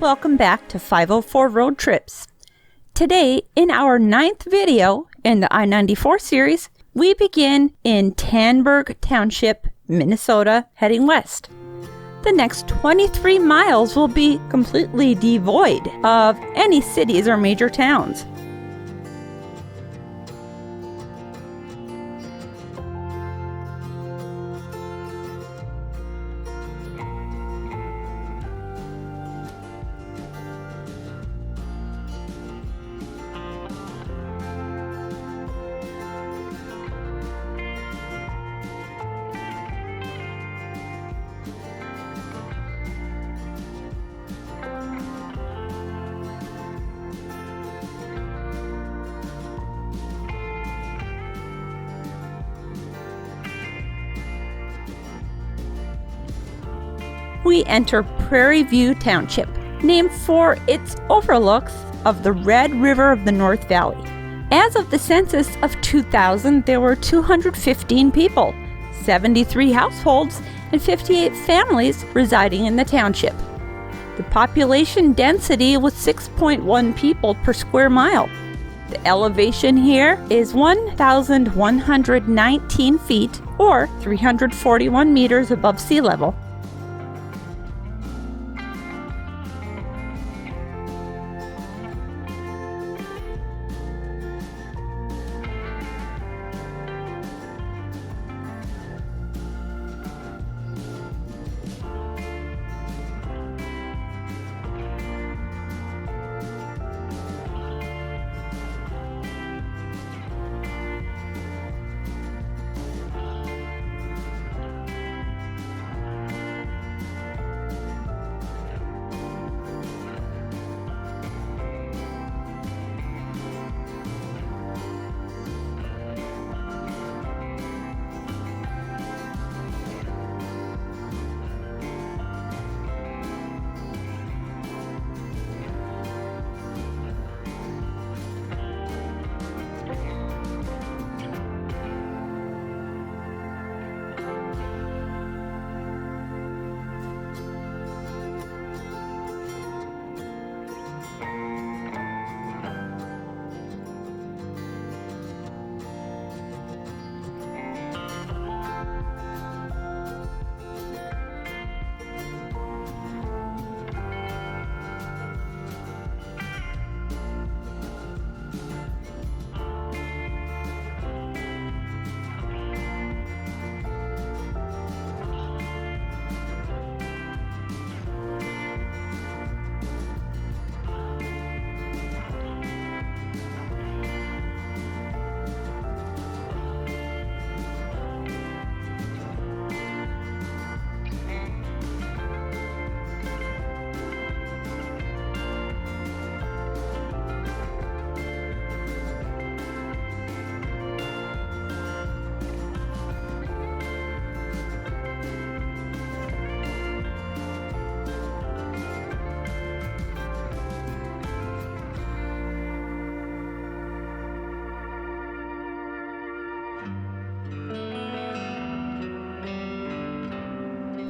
Welcome back to 504 Road Trips. Today, in our 9th video in the I-94 series, we begin in Tanberg Township, Minnesota, heading west. The next 23 miles will be completely devoid of any cities or major towns. We enter Prairie View Township, named for its overlooks of the Red River of the North Valley. As of the census of 2000, there were 215 people, 73 households, and 58 families residing in the township. The population density was 6.1 people per square mile. The elevation here is 1,119 feet, or 341 meters above sea level.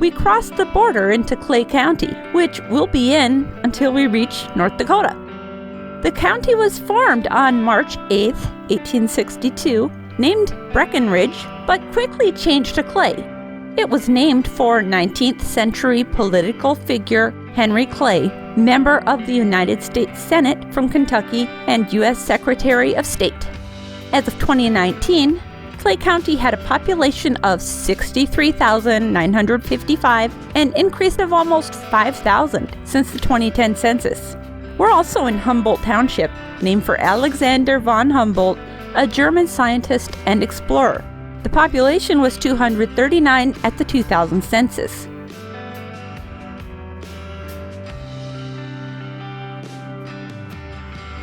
We cross the border into Clay County, which we'll be in until we reach North Dakota. The county was formed on March 8, 1862, named Breckenridge, but quickly changed to Clay. It was named for 19th century political figure Henry Clay, member of the United States Senate from Kentucky and U.S. Secretary of State. As of 2019, Clay County had a population of 63,955, an increase of almost 5,000 since the 2010 census. We're also in Humboldt Township, named for Alexander von Humboldt, a German scientist and explorer. The population was 239 at the 2000 census.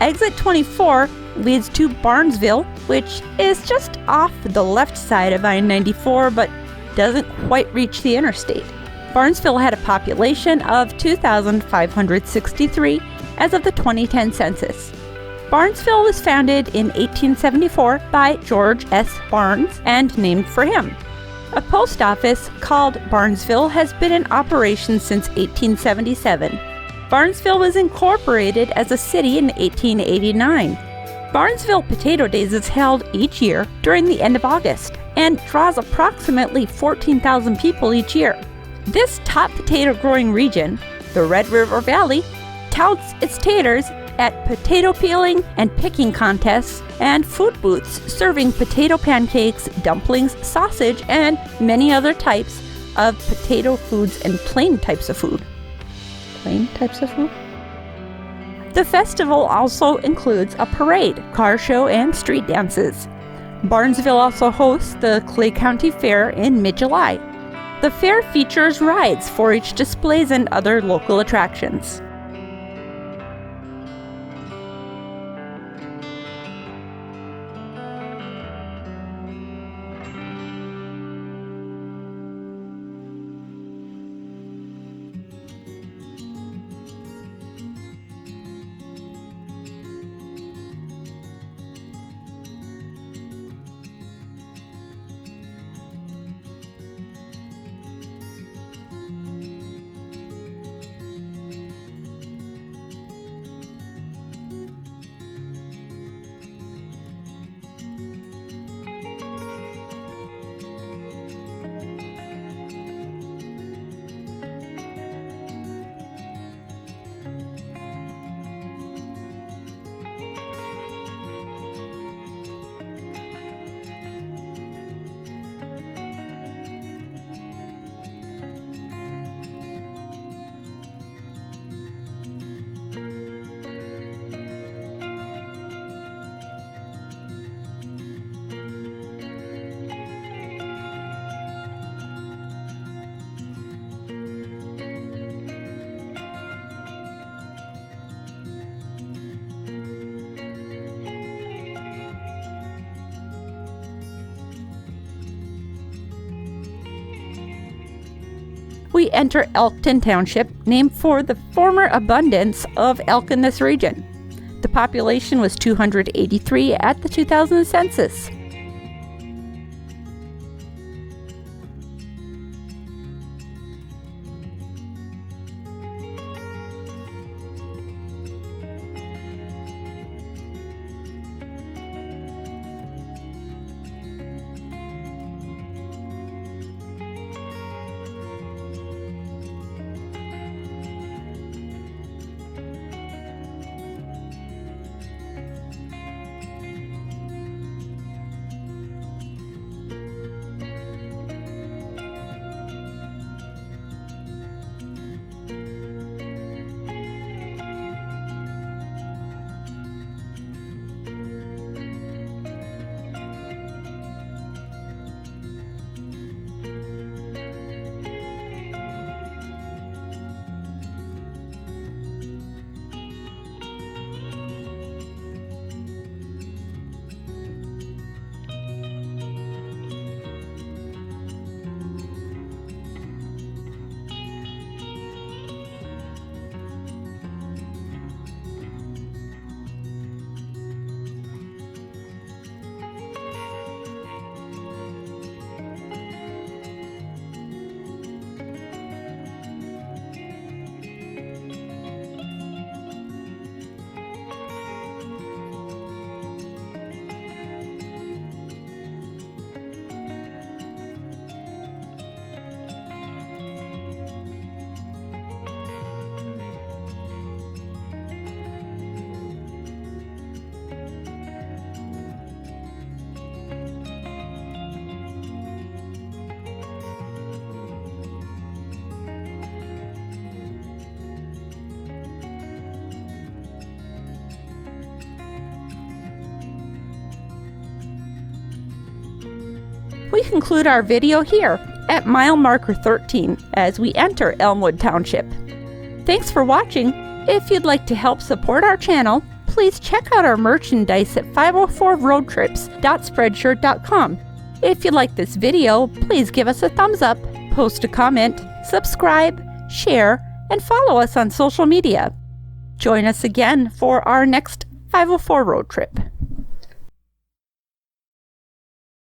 Exit 24 leads to Barnesville, which is just off the left side of I-94 but doesn't quite reach the interstate. Barnesville had a population of 2,563 as of the 2010 census. Barnesville was founded in 1874 by George S. Barnes and named for him. A post office called Barnesville has been in operation since 1877. Barnesville was incorporated as a city in 1889. Barnesville Potato Days is held each year during the end of August and draws approximately 14,000 people each year. This top potato growing region, the Red River Valley, touts its taters at potato peeling and picking contests and food booths serving potato pancakes, dumplings, sausage, and many other types of potato foods and plain types of food. The festival also includes a parade, car show, and street dances. Barnesville also hosts the Clay County Fair in mid-July. The fair features rides, 4-H displays, and other local attractions. We enter Elkton Township, named for the former abundance of elk in this region. The population was 283 at the 2000 census. We conclude our video here at mile marker 13 as we enter Elmwood Township. Thanks for watching. If you'd like to help support our channel, please check out our merchandise at 504roadtrips.spreadshirt.com. If you like this video, please give us a thumbs up, post a comment, subscribe, share, and follow us on social media. Join us again for our next 504 road trip.